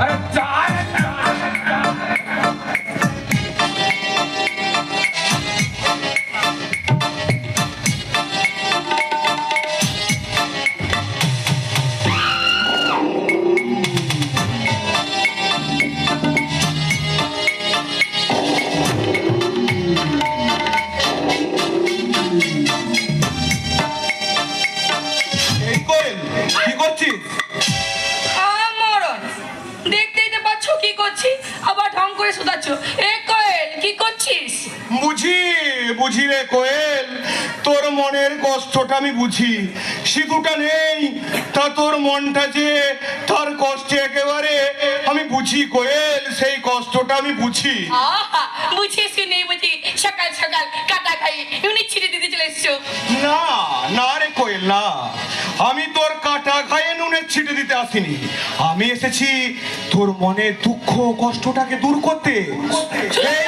আরে চায় এই কোয়েল কি করছিস? মরণ দেখতেই তো পাচ্ছ কি করছি, আবার ঢং করে শোধাচ্ছ। এ কোয়েল কি করছিস? বুঝি বুঝি রে কোয়েল, তোর মনের কষ্টটা আমি বুঝি। সিঁদুরটা নেই তা তোর মনটা যে তার কষ্টে একেবারে আমি বুঝি কোয়েল, সেই কষ্টটা আমি বুঝি। আহা, বুঝিস কি নেই বুঝি? সকাল সকাল কাটা খাই ইউনিট ছিঁড়ে দিতে চলে এসছো। না না রে কোয়েল না, আমি তোর কাটা খায়ে নুনের ছিটে দিতে আসিনি। আমি এসেছি তোর মনের দুঃখ কষ্টটাকে দূর করতে। এই